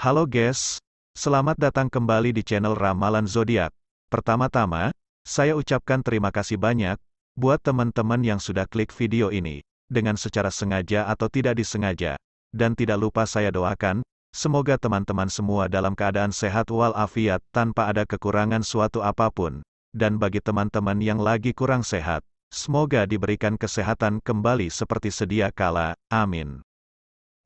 Halo guys, selamat datang kembali di channel Ramalan Zodiak. Pertama-tama, saya ucapkan terima kasih banyak buat teman-teman yang sudah klik video ini, dengan secara sengaja atau tidak disengaja. Dan tidak lupa saya doakan, semoga teman-teman semua dalam keadaan sehat walafiat tanpa ada kekurangan suatu apapun. Dan bagi teman-teman yang lagi kurang sehat, semoga diberikan kesehatan kembali seperti sedia kala, amin.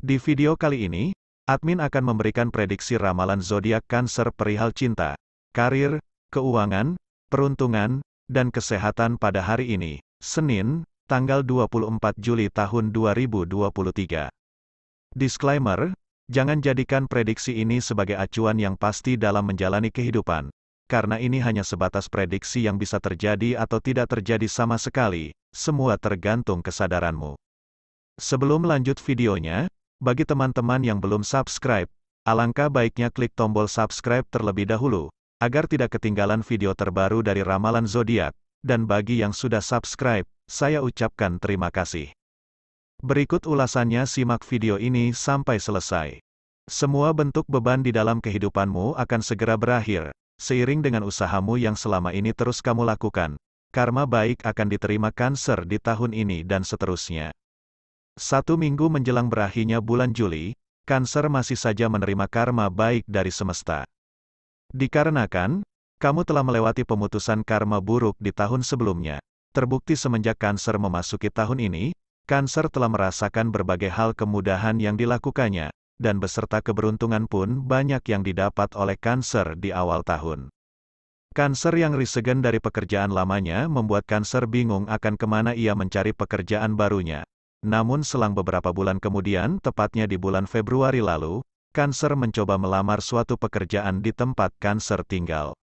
Di video kali ini, admin akan memberikan prediksi ramalan zodiak Cancer perihal cinta, karir, keuangan, peruntungan, dan kesehatan pada hari ini, Senin, tanggal 24 Juli tahun 2023. Disclaimer, jangan jadikan prediksi ini sebagai acuan yang pasti dalam menjalani kehidupan, karena ini hanya sebatas prediksi yang bisa terjadi atau tidak terjadi sama sekali, semua tergantung kesadaranmu. Sebelum lanjut videonya, bagi teman-teman yang belum subscribe, alangkah baiknya klik tombol subscribe terlebih dahulu, agar tidak ketinggalan video terbaru dari Ramalan Zodiak, dan bagi yang sudah subscribe, saya ucapkan terima kasih. Berikut ulasannya, simak video ini sampai selesai. Semua bentuk beban di dalam kehidupanmu akan segera berakhir, seiring dengan usahamu yang selama ini terus kamu lakukan. Karma baik akan diterima Cancer di tahun ini dan seterusnya. 1 minggu menjelang berakhirnya bulan Juli, Cancer masih saja menerima karma baik dari semesta. Dikarenakan, kamu telah melewati pemutusan karma buruk di tahun sebelumnya. Terbukti semenjak Cancer memasuki tahun ini, Cancer telah merasakan berbagai hal kemudahan yang dilakukannya, dan beserta keberuntungan pun banyak yang didapat oleh Cancer di awal tahun. Cancer yang risegen dari pekerjaan lamanya membuat Cancer bingung akan kemana ia mencari pekerjaan barunya. Namun selang beberapa bulan kemudian, tepatnya di bulan Februari lalu, Cancer mencoba melamar suatu pekerjaan di tempat Cancer tinggal.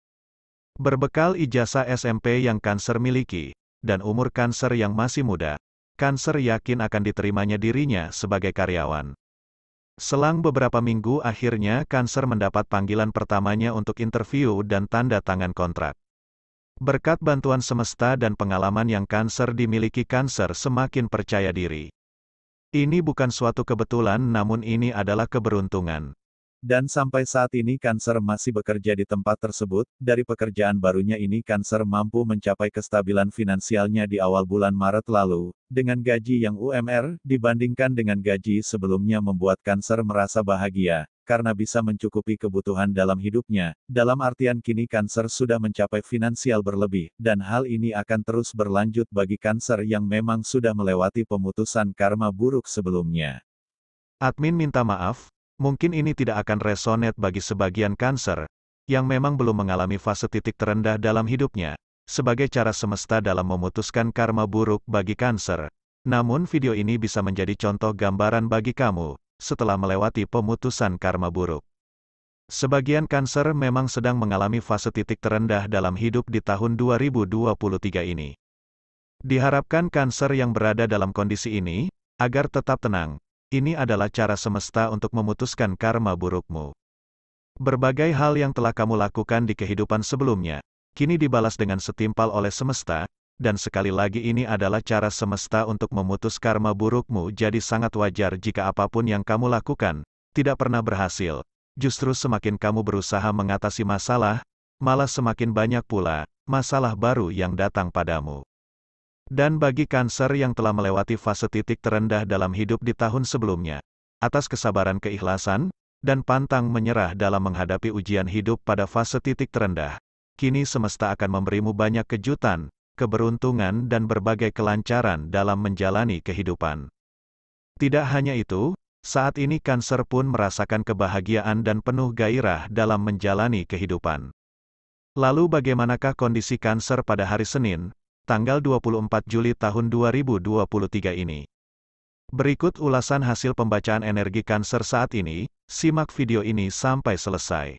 Berbekal ijazah SMP yang Cancer miliki, dan umur Cancer yang masih muda, Cancer yakin akan diterimanya dirinya sebagai karyawan. Selang beberapa minggu akhirnya Cancer mendapat panggilan pertamanya untuk interview dan tanda tangan kontrak. Berkat bantuan semesta dan pengalaman yang Cancer dimiliki, Cancer semakin percaya diri. Ini bukan suatu kebetulan, namun ini adalah keberuntungan. Dan sampai saat ini Cancer masih bekerja di tempat tersebut. Dari pekerjaan barunya ini Cancer mampu mencapai kestabilan finansialnya di awal bulan Maret lalu, dengan gaji yang UMR, dibandingkan dengan gaji sebelumnya membuat Cancer merasa bahagia, karena bisa mencukupi kebutuhan dalam hidupnya. Dalam artian kini Cancer sudah mencapai finansial berlebih, dan hal ini akan terus berlanjut bagi Cancer yang memang sudah melewati pemutusan karma buruk sebelumnya. Admin minta maaf, mungkin ini tidak akan resonate bagi sebagian Cancer, yang memang belum mengalami fase titik terendah dalam hidupnya, sebagai cara semesta dalam memutuskan karma buruk bagi Cancer. Namun video ini bisa menjadi contoh gambaran bagi kamu, setelah melewati pemutusan karma buruk. Sebagian Cancer memang sedang mengalami fase titik terendah dalam hidup di tahun 2023 ini. Diharapkan Cancer yang berada dalam kondisi ini, agar tetap tenang. Ini adalah cara semesta untuk memutuskan karma burukmu. Berbagai hal yang telah kamu lakukan di kehidupan sebelumnya, kini dibalas dengan setimpal oleh semesta, dan sekali lagi ini adalah cara semesta untuk memutus karma burukmu. Jadi sangat wajar jika apapun yang kamu lakukan, tidak pernah berhasil. Justru semakin kamu berusaha mengatasi masalah, malah semakin banyak pula masalah baru yang datang padamu. Dan bagi Cancer yang telah melewati fase titik terendah dalam hidup di tahun sebelumnya, atas kesabaran, keikhlasan, dan pantang menyerah dalam menghadapi ujian hidup pada fase titik terendah, kini semesta akan memberimu banyak kejutan, keberuntungan dan berbagai kelancaran dalam menjalani kehidupan. Tidak hanya itu, saat ini Cancer pun merasakan kebahagiaan dan penuh gairah dalam menjalani kehidupan. Lalu bagaimanakah kondisi Cancer pada hari Senin, tanggal 24 Juli tahun 2023 ini? Berikut ulasan hasil pembacaan energi Cancer saat ini, simak video ini sampai selesai.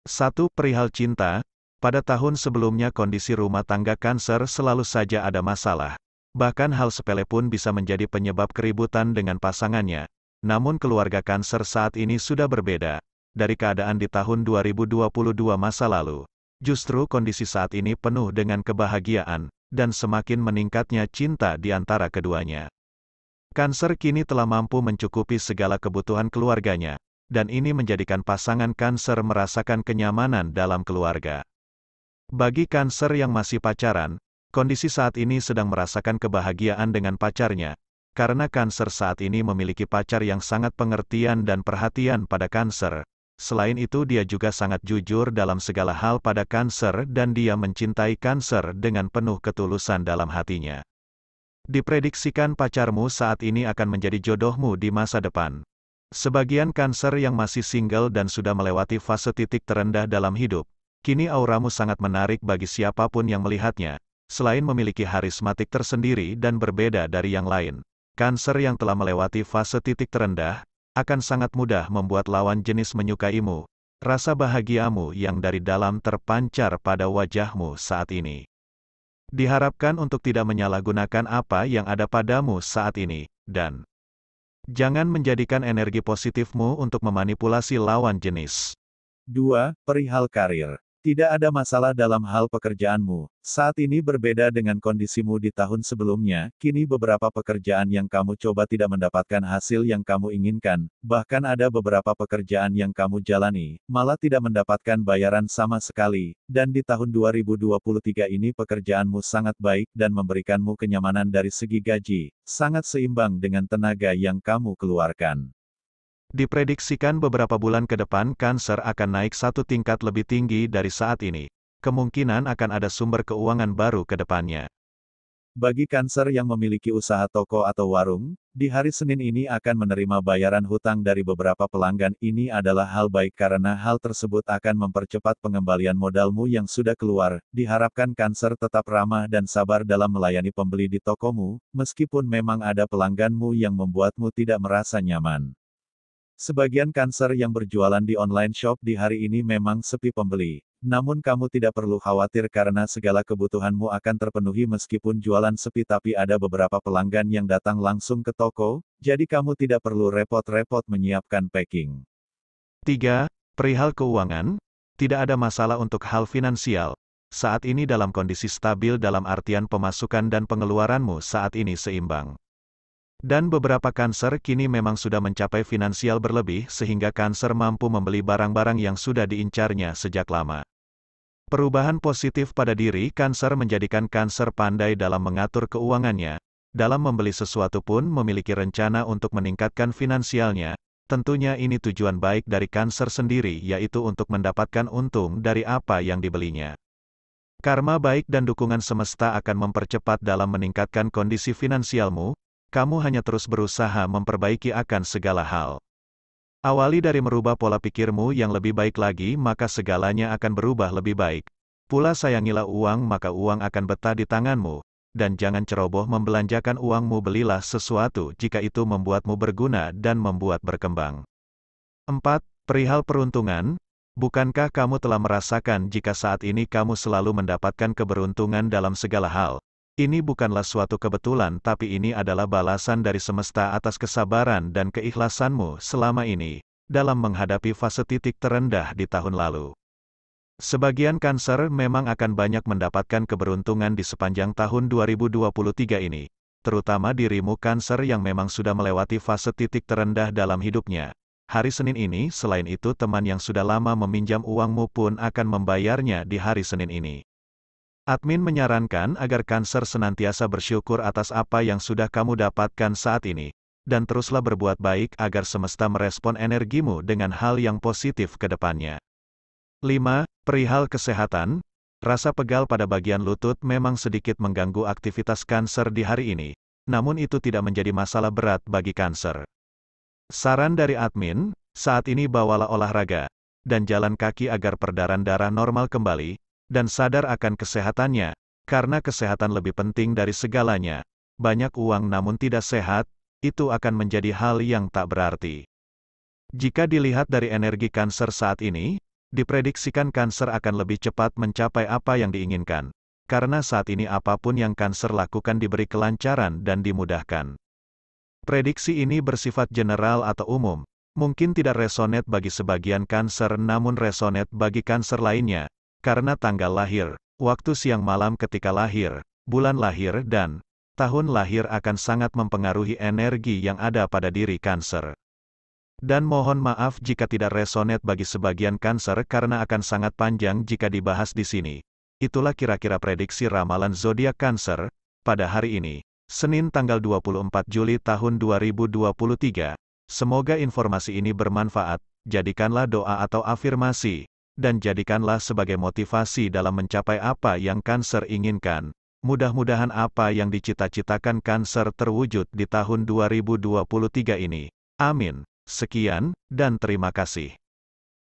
1. Perihal cinta. Pada tahun sebelumnya kondisi rumah tangga Cancer selalu saja ada masalah. Bahkan hal sepele pun bisa menjadi penyebab keributan dengan pasangannya. Namun keluarga Cancer saat ini sudah berbeda. Dari keadaan di tahun 2022 masa lalu, justru kondisi saat ini penuh dengan kebahagiaan, dan semakin meningkatnya cinta di antara keduanya. Cancer kini telah mampu mencukupi segala kebutuhan keluarganya, dan ini menjadikan pasangan Cancer merasakan kenyamanan dalam keluarga. Bagi Cancer yang masih pacaran, kondisi saat ini sedang merasakan kebahagiaan dengan pacarnya, karena Cancer saat ini memiliki pacar yang sangat pengertian dan perhatian pada Cancer. Selain itu dia juga sangat jujur dalam segala hal pada Cancer dan dia mencintai Cancer dengan penuh ketulusan dalam hatinya. Diprediksikan pacarmu saat ini akan menjadi jodohmu di masa depan. Sebagian Cancer yang masih single dan sudah melewati fase titik terendah dalam hidup, kini auramu sangat menarik bagi siapapun yang melihatnya. Selain memiliki harismatik tersendiri dan berbeda dari yang lain, Cancer yang telah melewati fase titik terendah, akan sangat mudah membuat lawan jenis menyukaimu. Rasa bahagiamu yang dari dalam terpancar pada wajahmu saat ini. Diharapkan untuk tidak menyalahgunakan apa yang ada padamu saat ini, dan jangan menjadikan energi positifmu untuk memanipulasi lawan jenis. 2. Perihal karir. Tidak ada masalah dalam hal pekerjaanmu. Saat ini berbeda dengan kondisimu di tahun sebelumnya, kini beberapa pekerjaan yang kamu coba tidak mendapatkan hasil yang kamu inginkan, bahkan ada beberapa pekerjaan yang kamu jalani, malah tidak mendapatkan bayaran sama sekali, dan di tahun 2023 ini pekerjaanmu sangat baik dan memberikanmu kenyamanan dari segi gaji, sangat seimbang dengan tenaga yang kamu keluarkan. Diprediksikan beberapa bulan ke depan Cancer akan naik satu tingkat lebih tinggi dari saat ini. Kemungkinan akan ada sumber keuangan baru ke depannya. Bagi Cancer yang memiliki usaha toko atau warung, di hari Senin ini akan menerima bayaran hutang dari beberapa pelanggan. Ini adalah hal baik karena hal tersebut akan mempercepat pengembalian modalmu yang sudah keluar. Diharapkan Cancer tetap ramah dan sabar dalam melayani pembeli di tokomu, meskipun memang ada pelangganmu yang membuatmu tidak merasa nyaman. Sebagian Cancer yang berjualan di online shop di hari ini memang sepi pembeli. Namun kamu tidak perlu khawatir karena segala kebutuhanmu akan terpenuhi meskipun jualan sepi, tapi ada beberapa pelanggan yang datang langsung ke toko, jadi kamu tidak perlu repot-repot menyiapkan packing. 3. Perihal keuangan, tidak ada masalah untuk hal finansial. Saat ini dalam kondisi stabil dalam artian pemasukan dan pengeluaranmu saat ini seimbang. Dan beberapa Cancer kini memang sudah mencapai finansial berlebih sehingga Cancer mampu membeli barang-barang yang sudah diincarnya sejak lama. Perubahan positif pada diri Cancer menjadikan Cancer pandai dalam mengatur keuangannya. Dalam membeli sesuatu pun memiliki rencana untuk meningkatkan finansialnya. Tentunya ini tujuan baik dari Cancer sendiri, yaitu untuk mendapatkan untung dari apa yang dibelinya. Karma baik dan dukungan semesta akan mempercepat dalam meningkatkan kondisi finansialmu. Kamu hanya terus berusaha memperbaiki akan segala hal. Awali dari merubah pola pikirmu yang lebih baik lagi, maka segalanya akan berubah lebih baik. Pula sayangilah uang, maka uang akan betah di tanganmu. Dan jangan ceroboh membelanjakan uangmu, belilah sesuatu jika itu membuatmu berguna dan membuat berkembang. 4. Perihal peruntungan, bukankah kamu telah merasakan jika saat ini kamu selalu mendapatkan keberuntungan dalam segala hal? Ini bukanlah suatu kebetulan, tapi ini adalah balasan dari semesta atas kesabaran dan keikhlasanmu selama ini, dalam menghadapi fase titik terendah di tahun lalu. Sebagian Cancer memang akan banyak mendapatkan keberuntungan di sepanjang tahun 2023 ini, terutama dirimu Cancer yang memang sudah melewati fase titik terendah dalam hidupnya. Hari Senin ini, selain itu teman yang sudah lama meminjam uangmu pun akan membayarnya di hari Senin ini. Admin menyarankan agar Cancer senantiasa bersyukur atas apa yang sudah kamu dapatkan saat ini, dan teruslah berbuat baik agar semesta merespon energimu dengan hal yang positif ke depannya. 5. Perihal kesehatan, rasa pegal pada bagian lutut memang sedikit mengganggu aktivitas Cancer di hari ini, namun itu tidak menjadi masalah berat bagi Cancer. Saran dari admin, saat ini bawalah olahraga, dan jalan kaki agar peredaran darah normal kembali, dan sadar akan kesehatannya, karena kesehatan lebih penting dari segalanya. Banyak uang namun tidak sehat, itu akan menjadi hal yang tak berarti. Jika dilihat dari energi Cancer saat ini, diprediksikan Cancer akan lebih cepat mencapai apa yang diinginkan. Karena saat ini apapun yang Cancer lakukan diberi kelancaran dan dimudahkan. Prediksi ini bersifat general atau umum, mungkin tidak resonate bagi sebagian Cancer namun resonate bagi Cancer lainnya. Karena tanggal lahir, waktu siang malam ketika lahir, bulan lahir dan tahun lahir akan sangat mempengaruhi energi yang ada pada diri Cancer. Dan mohon maaf jika tidak resonate bagi sebagian Cancer karena akan sangat panjang jika dibahas di sini. Itulah kira-kira prediksi ramalan zodiak Cancer pada hari ini, Senin tanggal 24 Juli tahun 2023. Semoga informasi ini bermanfaat, jadikanlah doa atau afirmasi, dan jadikanlah sebagai motivasi dalam mencapai apa yang Cancer inginkan. Mudah-mudahan apa yang dicita-citakan Cancer terwujud di tahun 2023 ini. Amin. Sekian, dan terima kasih.